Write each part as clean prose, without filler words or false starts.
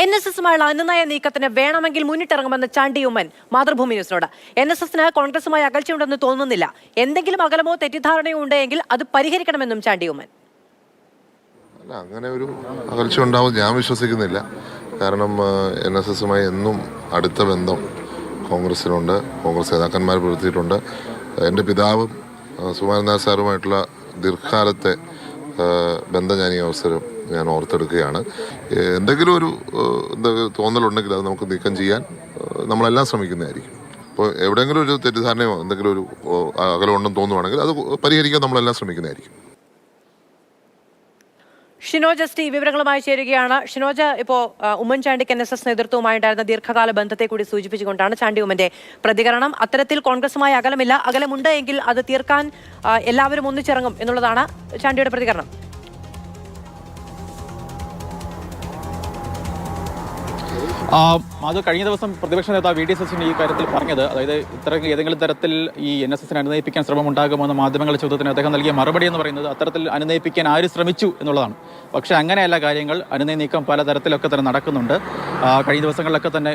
NSSുമായുള്ള അനുനയ നീക്കത്തിന് വേണമെങ്കിൽ മുന്നിട്ടിറങ്ങുമെന്ന് ചാണ്ടി ഉമ്മൻ മാതൃഭൂമി ന്യൂസിനോട്. NSSന് കോൺഗ്രസുമായി അകൽച്ചയുണ്ടെന്ന് തോന്നുന്നില്ല. എന്തെങ്കിലും അകലമോ തെറ്റിദ്ധാരണയോ ഉണ്ടെങ്കിൽ അത് പരിഹരിക്കണമെന്നും ചാണ്ടി ഉമ്മൻ. അങ്ങനെ ഒരു അകൽച്ച ഉണ്ടാവും ഞാൻ വിശ്വസിക്കുന്നില്ല. കാരണം NSSുമായി എന്നും അടുത്ത ബന്ധം കോൺഗ്രസിനുണ്ട്. കോൺഗ്രസ് നേതാക്കന്മാർ പുലർത്തിയിട്ടുണ്ട്. എൻ്റെ പിതാവും സുകുമാരൻ നായർ സാറുമായിട്ടുള്ള ദീർഘകാലത്തെ ബന്ധം ഞാൻ ഓർത്തെടുക്കുകയാണ്. എന്തെങ്കിലും ഒരു തോന്നലുണ്ടെങ്കിൽ അത് നമുക്ക് നീക്കം ചെയ്യാൻ നമ്മളെല്ലാം ശ്രമിക്കുന്നതായിരിക്കും. അപ്പോൾ എവിടെയെങ്കിലും ഒരു തെറ്റിദ്ധാരണയോ എന്തെങ്കിലും ഒരു അകലമുണ്ടെന്ന് തോന്നുവാണെങ്കിൽ അത് പരിഹരിക്കാൻ നമ്മളെല്ലാം ശ്രമിക്കുന്നതായിരിക്കും. ഷിനോജ് എസ് ടി വിവരങ്ങളുമായി ചേരുകയാണ്. ഷിനോജ്, ഇപ്പോൾ ഉമ്മൻചാണ്ടിക്ക് NSS നേതൃത്വവുമായി ഉണ്ടായിരുന്ന ദീർഘകാല ബന്ധത്തെ കൂടി സൂചിപ്പിച്ചുകൊണ്ടാണ് ചാണ്ടി ഉമ്മന്റെ പ്രതികരണം. അത്തരത്തിൽ കോൺഗ്രസുമായി അകലമില്ല, അകലമുണ്ട് എങ്കിൽ അത് തീർക്കാൻ എല്ലാവരും ഒന്നിച്ചിറങ്ങും എന്നുള്ളതാണ് ചാണ്ടിയുടെ പ്രതികരണം. അത് കഴിഞ്ഞ ദിവസം പ്രതിപക്ഷ നേതാവ് VD സതീശൻ ഈ കാര്യത്തിൽ പറഞ്ഞത്, അതായത് ഏതെങ്കിലും തരത്തിൽ ഈ NSSനെ അനുനയിപ്പിക്കാൻ ശ്രമം ഉണ്ടാകുമെന്ന് മാധ്യമങ്ങളുടെ ചോദ്യത്തിന് അദ്ദേഹം നൽകിയ മറുപടി എന്ന് പറയുന്നത് അത്തരത്തിൽ അനുനയിപ്പിക്കാൻ ആര് ശ്രമിച്ചു എന്നുള്ളതാണ്. പക്ഷേ അങ്ങനെയല്ല കാര്യങ്ങൾ. അനുനയ നീക്കം പലതരത്തിലൊക്കെ തന്നെ നടക്കുന്നുണ്ട്. കഴിഞ്ഞ ദിവസങ്ങളിലൊക്കെ തന്നെ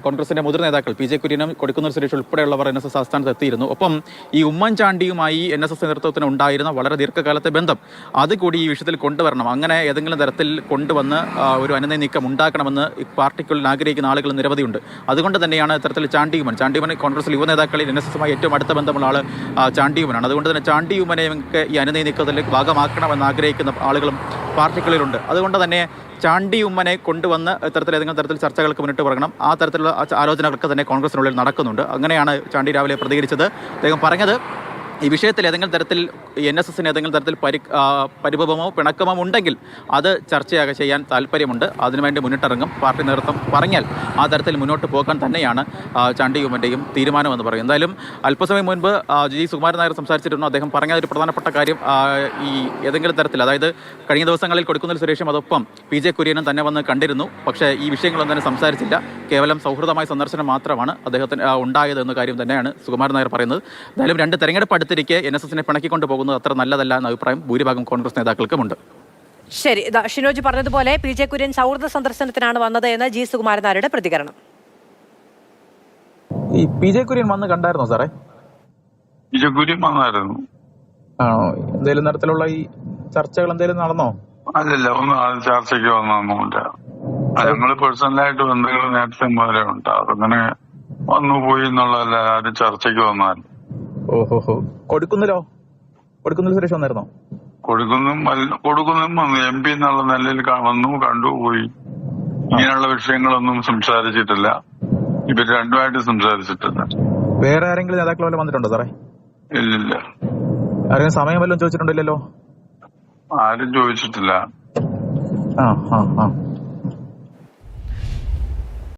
കോൺഗ്രസിന്റെ മുതിർന്ന നേതാക്കൾ PJ കുര്യനും കൊടിക്കുന്നിൽ സുരേഷ് ഉൾപ്പെടെയുള്ളവർ NSS ആസ്ഥാനത്ത് എത്തിയിരുന്നു. ഒപ്പം ഈ ഉമ്മൻചാണ്ടിയുമായി NSS നേതൃത്വത്തിന് ഉണ്ടായിരുന്ന വളരെ ദീർഘകാലത്തെ ബന്ധം അതുകൂടി ഈ വിഷയത്തിൽ കൊണ്ടുവരണം. അങ്ങനെ ഏതെങ്കിലും തരത്തിൽ കൊണ്ടുവന്ന് ഒരു അനുനയ നീക്കം ഉണ്ടാക്കണമെന്ന് പാർട്ടിക്കുള്ളിൽ ആഗ്രഹിക്കുന്ന ആളുകൾ നിരവധിയുണ്ട്. അതുകൊണ്ട് തന്നെയാണ് ഇത്തരത്തിൽ ചാണ്ടിയുമൻ കോൺഗ്രസിൽ യുവ നേതാക്കളിൽ NSSുമായി ഏറ്റവും അടുത്ത ബന്ധമുള്ള ആൾ ചാണ്ടിയുമനാണ്. അതുകൊണ്ട് തന്നെ ചാണ്ടിയുമനെയൊക്കെ ഈ അനുനയ നീക്കത്തിൽ ഭാഗമാക്കണമെന്ന് ആഗ്രഹിക്കുന്ന ആളുകളും പാർട്ടിക്കുള്ളിലുണ്ട്. അതുകൊണ്ട് തന്നെ ചാണ്ടി ഉമ്മനെ കൊണ്ടുവന്ന് ഇത്തരത്തിൽ ഏതെങ്കിലും തരത്തിൽ ചർച്ചകൾക്ക് മുന്നിട്ട് പറയണം. ആ തരത്തിലുള്ള ആലോചനകളൊക്കെ തന്നെ കോൺഗ്രസിനുള്ളിൽ നടക്കുന്നുണ്ട്. അങ്ങനെയാണ് ചാണ്ടി രാവിലെ പ്രതികരിച്ചത്. അദ്ദേഹം പറഞ്ഞത്, ഈ വിഷയത്തിൽ ഏതെങ്കിലും തരത്തിൽ NSSന് ഏതെങ്കിലും തരത്തിൽ പരിഭവമോ പിണക്കമോ ഉണ്ടെങ്കിൽ അത് ചർച്ചയാകെ ചെയ്യാൻ താല്പര്യമുണ്ട്. അതിനുവേണ്ടി മുന്നിട്ടിറങ്ങും. പാർട്ടി നേതൃത്വം പറഞ്ഞാൽ ആ തരത്തിൽ മുന്നോട്ട് പോകാൻ തന്നെയാണ് ചാണ്ടി ഉമ്മൻ്റെയും തീരുമാനമെന്ന് പറയും. എന്തായാലും അല്പസമയം മുൻപ് സുകുമാരൻ നായർ സംസാരിച്ചിരുന്നു. അദ്ദേഹം പറഞ്ഞ ഒരു പ്രധാനപ്പെട്ട കാര്യം, ഈ ഏതെങ്കിലും തരത്തിൽ, അതായത് കഴിഞ്ഞ ദിവസങ്ങളിൽ കൊടിക്കുന്നിൽ സുരേഷും അതൊപ്പം PJ കുര്യനും തന്നെ വന്ന് കണ്ടിരുന്നു. പക്ഷേ ഈ വിഷയങ്ങളൊന്നും തന്നെ സംസാരിച്ചില്ല. കേവലം സൗഹൃദമായ സന്ദർശനം മാത്രമാണ് അദ്ദേഹത്തിന് ഉണ്ടായത് എന്ന കാര്യം തന്നെയാണ് സുകുമാരൻ നായർ പറയുന്നത്. എന്തായാലും രണ്ട് തെരഞ്ഞെടുപ്പ് അടുത്തിരിക്കെ NSSനെ പിണക്കിക്കൊണ്ട് പോകുന്നത് അത്ര നല്ലതല്ല എന്ന അഭിപ്രായം ഭൂരിഭാഗം കോൺഗ്രസ് നേതാക്കൾക്കുമുണ്ട്. ശരി, ഷിനോജ് പറഞ്ഞതുപോലെ PJ കുര്യൻ സൗഹൃദ സന്ദർശനത്തിനാണ് വന്നത് എന്ന് G സുകുമാരൻ നായരുടെ പ്രതികരണം. ഈ PJ കുര്യൻ വന്ന് കണ്ടായിരുന്നോ സാറേ? PJ കുര്യൻ വന്നായിരുന്നു. ആണോ? എന്തെങ്കിലും തരത്തിലുള്ള ഈ ചർച്ചകൾ എന്തെങ്കിലും നടന്നോ? അല്ലല്ല, ഒന്നും ചർച്ചയ്ക്ക് വന്നൊന്നുമില്ല. ഞങ്ങള് പേഴ്സണലായിട്ട് ബന്ധങ്ങൾ നേരത്തെ മുതലേ ഉണ്ട്. അതങ്ങനെ വന്നു പോയി എന്നുള്ളതല്ല, ആരും ചർച്ചയ്ക്ക് വന്നാലും. ഓഹോഹോ. കൊടുക്കുന്നിൽ സുരേഷ് വന്നായിരുന്നോ? കൊടുക്കുന്നും വന്നു. MP എന്നുള്ള നിലയിൽ വന്നു, കണ്ടുപോയി. ഇങ്ങനെയുള്ള വിഷയങ്ങളൊന്നും സംസാരിച്ചിട്ടില്ല. ഇവർ രണ്ടുമായിട്ട് സംസാരിച്ചിട്ടില്ല. വേറെ ആരെങ്കിലും നേതാക്കൾ വല്ലതും വന്നിട്ടുണ്ടോ സാറേ? ഇല്ലില്ല. ആരെങ്കിലും സമയം വല്ലതും ചോദിച്ചിട്ടുണ്ടല്ലോ? ആരും ചോദിച്ചിട്ടില്ല. ആ